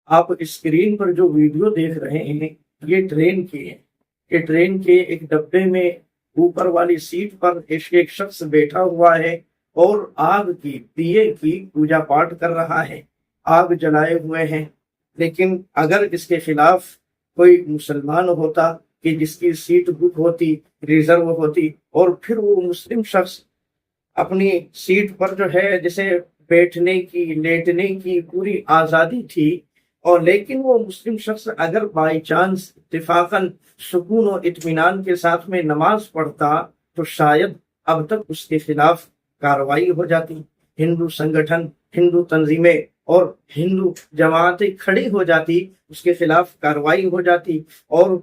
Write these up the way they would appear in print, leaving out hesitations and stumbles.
آپ اسکرین پر جو ویڈیو دیکھ رہے ہیں یہ ٹرین کی ہے۔ یہ ٹرین کے ایک ڈبے میں اوپر والی سیٹ پر ایک شخص بیٹھا ہوا ہے اور آگ کی دیے کی پوجا پاٹ کر رہا ہے، آگ جلائے ہوئے ہیں۔ لیکن اگر اس کے خلاف کوئی مسلمان ہوتا کہ جس کی سیٹ بک ہوتی، ریزرو ہوتی، اور پھر وہ مسلم شخص اپنی سیٹ پر جو ہے جسے بیٹھنے کی لیٹنے کی پوری آزادی تھی، اور لیکن وہ مسلم شخص اگر بائی چانس اتفاقاً سکون و اطمینان کے ساتھ میں نماز پڑھتا تو شاید اب تک اس کے خلاف کارروائی ہو جاتی، ہندو سنگٹھن، ہندو تنظیمیں اور ہندو جماعتیں کھڑی ہو جاتی، اس کے خلاف کارروائی ہو جاتی اور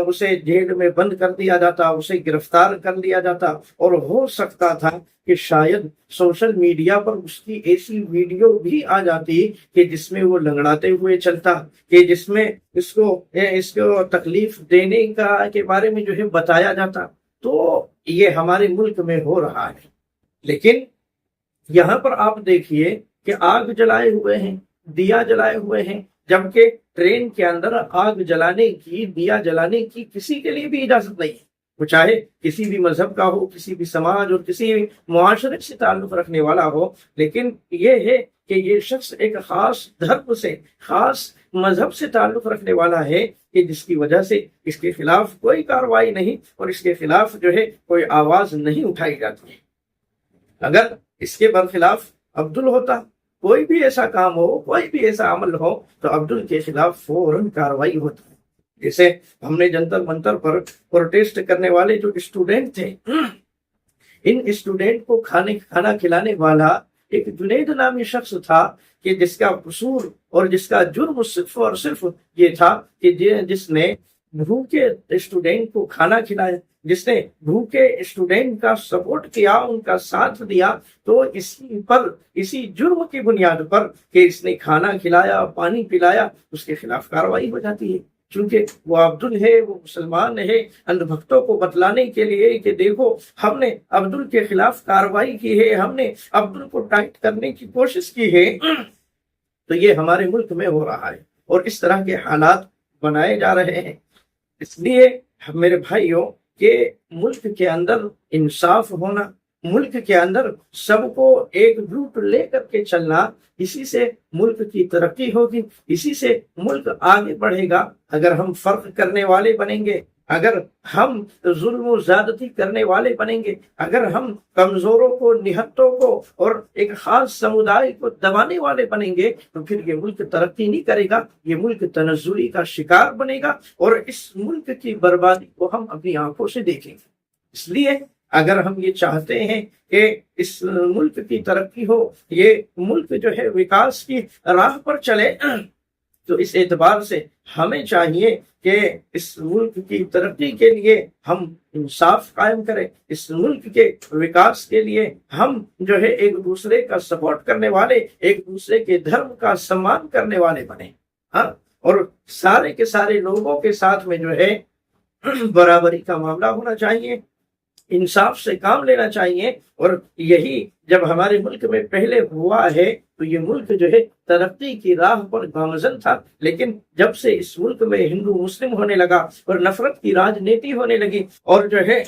اسے جیل میں بند کر دیا جاتا، اسے گرفتار کر لیا جاتا، اور ہو سکتا تھا کہ شاید سوشل میڈیا پر اس کی ایسی ویڈیو بھی آ جاتی کہ جس میں وہ لنگڑاتے ہوئے چلتا، کہ جس میں اس کو تکلیف دینے کے بارے میں جو ہے بتایا جاتا۔ تو یہ ہمارے ملک میں ہو رہا ہے۔ لیکن یہاں پر آپ دیکھیے کہ آگ جلائے ہوئے ہیں، دیا جلائے ہوئے ہیں، جبکہ ٹرین کے اندر آگ جلانے کی، دیا جلانے کی کسی کے لیے بھی اجازت نہیں ہے، وہ چاہے کسی بھی مذہب کا ہو، کسی بھی سماج اور کسی بھی معاشرے سے تعلق رکھنے والا ہو۔ لیکن یہ ہے کہ یہ شخص ایک خاص دھرم سے، خاص مذہب سے تعلق رکھنے والا ہے کہ جس کی وجہ سے اس کے خلاف کوئی کارروائی نہیں اور اس کے خلاف جو ہے کوئی آواز نہیں اٹھائی جاتی ہے۔ اگر اس کے برخلاف عبدل ہوتا، کوئی بھی ایسا کام ہو، کوئی بھی ایسا عمل ہو، تو عبدل کے خلاف فوراً کارروائی ہوتی ہے۔ جیسے ہم نے جنتر منتر پر پروٹیسٹ کرنے والے جو اسٹوڈنٹ تھے، ان اسٹوڈنٹ کو کھانا کھلانے والا ایک جنید نامی شخص تھا کہ جس کا قصور اور جس کا جرم صرف اور صرف یہ تھا کہ جس نے بھوکے اسٹوڈنٹ کو کھانا کھلایا، جس نے بھوکے اسٹوڈنٹ کا سپورٹ کیا، ان کا ساتھ دیا، تو اسی جرم کی بنیاد پر کہ اس نے کھانا کھلایا، پانی پلایا، اس کے خلاف کارروائی ہو جاتی ہے۔ چونکہ وہ عبدل ہے، وہ مسلمان ہے، اندھ بھکتوں کو بتلانے کے لیے کہ دیکھو ہم نے عبدل کے خلاف کارروائی کی ہے، ہم نے عبدل کو ٹائٹ کرنے کی کوشش کی ہے۔ تو یہ ہمارے ملک میں ہو رہا ہے اور اس طرح کے حالات بنائے جا رہے ہیں۔ اس لیے میرے بھائیوں کہ ملک کے اندر انصاف ہونا، ملک کے اندر سب کو ایک جٹ لے کر کے چلنا، اسی سے ملک کی ترقی ہوگی، اسی سے ملک آگے بڑھے گا۔ اگر ہم فرق کرنے والے بنیں گے، اگر ہم ظلم و زیادتی کرنے والے بنیں گے، اگر ہم کمزوروں کو، نہتوں کو اور ایک خاص سمودائے کو دبانے والے بنیں گے، تو پھر یہ ملک ترقی نہیں کرے گا، یہ ملک تنزلی کا شکار بنے گا اور اس ملک کی بربادی کو ہم اپنی آنکھوں سے دیکھیں گے۔ اس لیے اگر ہم یہ چاہتے ہیں کہ اس ملک کی ترقی ہو، یہ ملک جو ہے وکاس کی راہ پر چلے، تو اس اعتبار سے ہمیں چاہیے کہ اس ملک کی ترقی کے لیے ہم انصاف قائم کریں، اس ملک کے وکاس کے لیے ہم جو ہے ایک دوسرے کا سپورٹ کرنے والے، ایک دوسرے کے دھرم کا سمان کرنے والے بنیں، اور سارے کے سارے لوگوں کے ساتھ میں جو ہے برابری کا معاملہ ہونا چاہیے، انصاف سے کام لینا چاہیے۔ اور یہی جب ہمارے ملک میں پہلے ہوا ہے تو یہ ملک جو ہے ترقی کی راہ پر گامزن تھا، لیکن جب سے اس ملک میں ہندو مسلم ہونے لگا اور نفرت کی راجنیتی ہونے لگی اور جو ہے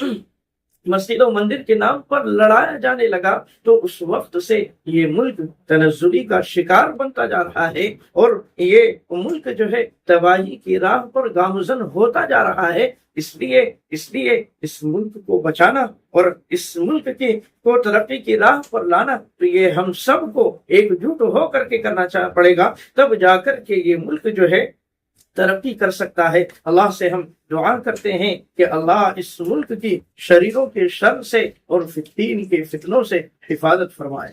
مسجد و مندر کے نام پر لڑایا جانے لگا، تو اس وقت سے یہ ملک تنزلی کا شکار بنتا جا رہا ہے اور یہ ملک جو ہے تباہی کی راہ پر گامزن ہوتا جا رہا ہے۔ اس لیے اس ملک کو بچانا اور اس ملک کو ترقی کی راہ پر لانا، تو یہ ہم سب کو ایک جٹ ہو کر کے کرنا پڑے گا، تب جا کر کے یہ ملک جو ہے ترقی کر سکتا ہے۔ اللہ سے ہم دعا کرتے ہیں کہ اللہ اس ملک کی شریروں کے شر سے اور فتین کے فتنوں سے حفاظت فرمائے۔